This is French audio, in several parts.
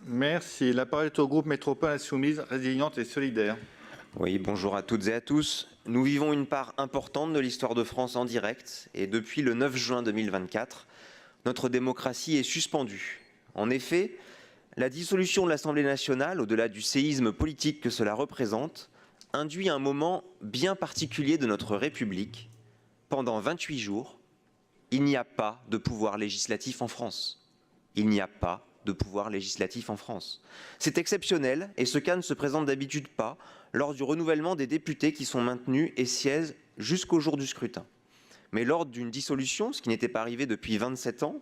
Merci. La parole est au groupe Métropole Insoumise, Résiliente et Solidaire. Oui, bonjour à toutes et à tous. Nous vivons une part importante de l'histoire de France en direct et depuis le 9 juin 2024, notre démocratie est suspendue. En effet, la dissolution de l'Assemblée nationale, au-delà du séisme politique que cela représente, induit un moment bien particulier de notre République. Pendant 28 jours, il n'y a pas de pouvoir législatif en France. Il n'y a pas de pouvoir législatif en France. C'est exceptionnel et ce cas ne se présente d'habitude pas lors du renouvellement des députés qui sont maintenus et siègent jusqu'au jour du scrutin. Mais lors d'une dissolution, ce qui n'était pas arrivé depuis 27 ans,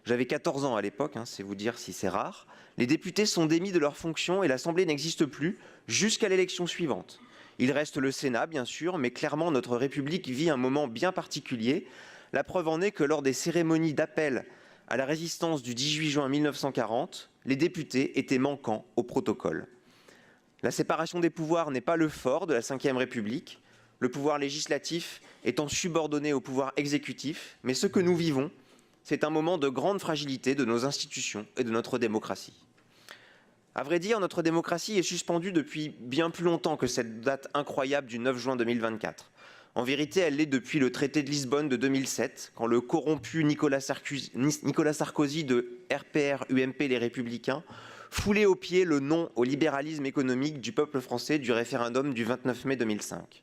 j'avais 14 ans à l'époque, c'est vous dire si c'est rare, les députés sont démis de leurs fonctions et l'Assemblée n'existe plus jusqu'à l'élection suivante. Il reste le Sénat, bien sûr, mais clairement notre République vit un moment bien particulier. La preuve en est que lors des cérémonies d'appel à la résistance du 18 juin 1940, les députés étaient manquants au protocole. La séparation des pouvoirs n'est pas le fort de la Ve République, le pouvoir législatif étant subordonné au pouvoir exécutif, mais ce que nous vivons, c'est un moment de grande fragilité de nos institutions et de notre démocratie. À vrai dire, notre démocratie est suspendue depuis bien plus longtemps que cette date incroyable du 9 juin 2024. En vérité, elle l'est depuis le traité de Lisbonne de 2007, quand le corrompu Nicolas Sarkozy de RPR-UMP Les Républicains foulait aux pieds le non au libéralisme économique du peuple français du référendum du 29 mai 2005.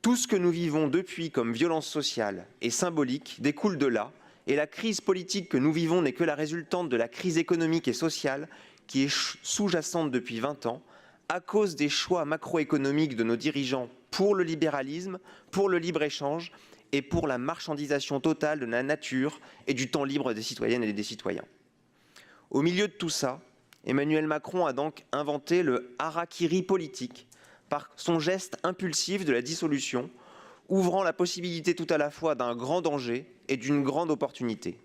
Tout ce que nous vivons depuis comme violence sociale et symbolique découle de là, et la crise politique que nous vivons n'est que la résultante de la crise économique et sociale qui est sous-jacente depuis 20 ans, à cause des choix macroéconomiques de nos dirigeants pour le libéralisme, pour le libre-échange et pour la marchandisation totale de la nature et du temps libre des citoyennes et des citoyens. Au milieu de tout ça, Emmanuel Macron a donc inventé le harakiri politique par son geste impulsif de la dissolution, ouvrant la possibilité tout à la fois d'un grand danger et d'une grande opportunité.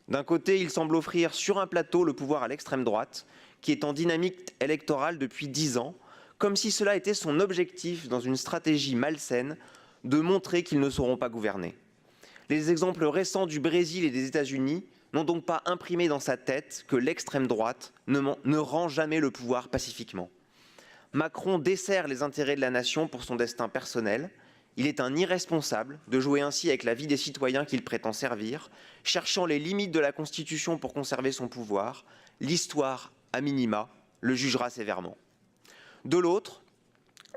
D'un côté, il semble offrir sur un plateau le pouvoir à l'extrême droite, qui est en dynamique électorale depuis 10 ans, comme si cela était son objectif dans une stratégie malsaine de montrer qu'ils ne sauront pas gouverner. Les exemples récents du Brésil et des États-Unis n'ont donc pas imprimé dans sa tête que l'extrême droite ne rend jamais le pouvoir pacifiquement. Macron dessert les intérêts de la nation pour son destin personnel. Il est un irresponsable de jouer ainsi avec la vie des citoyens qu'il prétend servir, cherchant les limites de la Constitution pour conserver son pouvoir. L'histoire, à minima, le jugera sévèrement. De l'autre,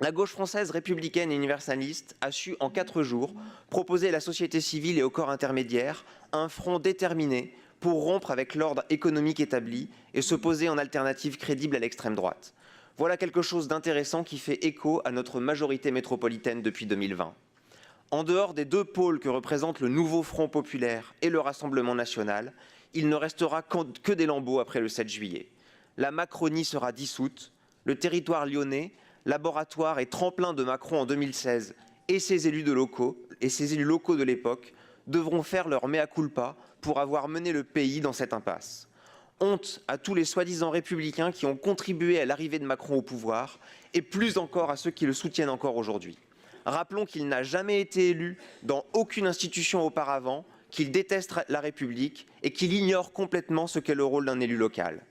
la gauche française républicaine et universaliste a su, en 4 jours, proposer à la société civile et au corps intermédiaire un front déterminé pour rompre avec l'ordre économique établi et se poser en alternative crédible à l'extrême droite. Voilà quelque chose d'intéressant qui fait écho à notre majorité métropolitaine depuis 2020. En dehors des 2 pôles que représentent le nouveau Front populaire et le Rassemblement national, il ne restera que des lambeaux après le 7 juillet. La Macronie sera dissoute, le territoire lyonnais, laboratoire et tremplin de Macron en 2016, et ses élus locaux de l'époque devront faire leur mea culpa pour avoir mené le pays dans cette impasse. Honte à tous les soi-disant républicains qui ont contribué à l'arrivée de Macron au pouvoir, et plus encore à ceux qui le soutiennent encore aujourd'hui. Rappelons qu'il n'a jamais été élu dans aucune institution auparavant, qu'il déteste la République et qu'il ignore complètement ce qu'est le rôle d'un élu local.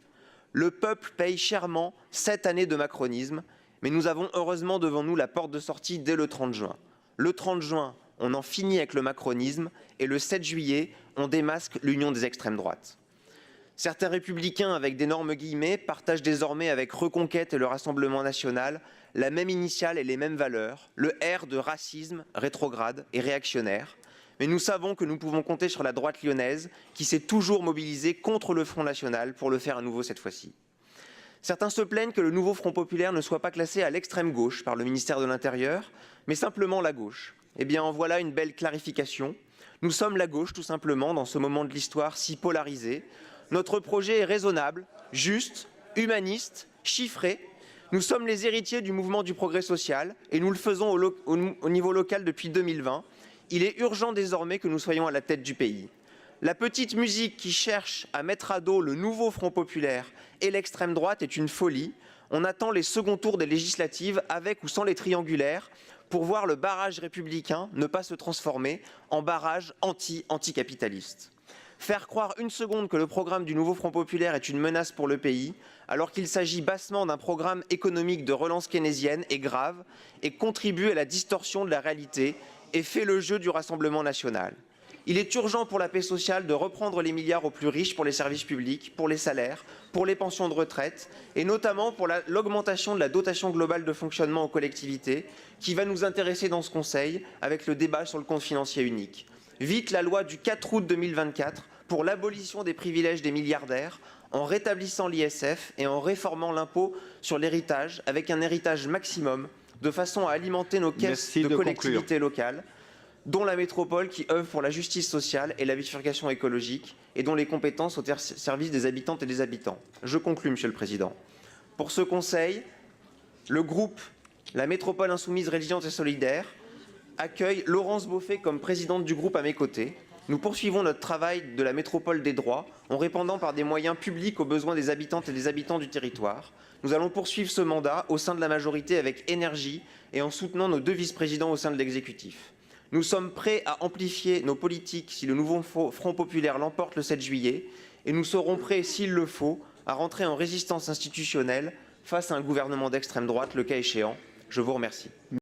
Le peuple paye chèrement 7 années de macronisme, mais nous avons heureusement devant nous la porte de sortie dès le 30 juin. Le 30 juin, on en finit avec le macronisme et le 7 juillet, on démasque l'union des extrêmes droites. Certains républicains, avec d'énormes guillemets, partagent désormais avec Reconquête et le Rassemblement national la même initiale et les mêmes valeurs, le R de racisme, rétrograde et réactionnaire. Mais nous savons que nous pouvons compter sur la droite lyonnaise qui s'est toujours mobilisée contre le Front national pour le faire à nouveau cette fois-ci. Certains se plaignent que le nouveau Front populaire ne soit pas classé à l'extrême gauche par le ministère de l'Intérieur, mais simplement la gauche. Eh bien, en voilà une belle clarification. Nous sommes la gauche, tout simplement, dans ce moment de l'histoire si polarisé. Notre projet est raisonnable, juste, humaniste, chiffré. Nous sommes les héritiers du mouvement du progrès social et nous le faisons au niveau local depuis 2020. Il est urgent désormais que nous soyons à la tête du pays. La petite musique qui cherche à mettre à dos le nouveau Front populaire et l'extrême droite est une folie. On attend les seconds tours des législatives avec ou sans les triangulaires pour voir le barrage républicain ne pas se transformer en barrage anticapitaliste. Faire croire une seconde que le programme du nouveau Front populaire est une menace pour le pays, alors qu'il s'agit bassement d'un programme économique de relance keynésienne, est grave et contribue à la distorsion de la réalité et fait le jeu du Rassemblement national. Il est urgent pour la paix sociale de reprendre les milliards aux plus riches pour les services publics, pour les salaires, pour les pensions de retraite et notamment pour l'augmentation de la dotation globale de fonctionnement aux collectivités qui va nous intéresser dans ce Conseil avec le débat sur le compte financier unique. Vite la loi du 4 août 2024 pour l'abolition des privilèges des milliardaires en rétablissant l'ISF et en réformant l'impôt sur l'héritage avec un héritage maximum de façon à alimenter nos caisses de collectivités locales, dont la métropole qui œuvre pour la justice sociale et la bifurcation écologique et dont les compétences sont au service des habitantes et des habitants. Je conclus, Monsieur le Président. Pour ce Conseil, le groupe La Métropole Insoumise Résiliente et Solidaire accueille Laurence Beaufet comme présidente du groupe à mes côtés. Nous poursuivons notre travail de la métropole des droits en répondant par des moyens publics aux besoins des habitantes et des habitants du territoire. Nous allons poursuivre ce mandat au sein de la majorité avec énergie et en soutenant nos deux vice-présidents au sein de l'exécutif. Nous sommes prêts à amplifier nos politiques si le nouveau Front populaire l'emporte le 7 juillet et nous serons prêts, s'il le faut, à rentrer en résistance institutionnelle face à un gouvernement d'extrême droite, le cas échéant. Je vous remercie.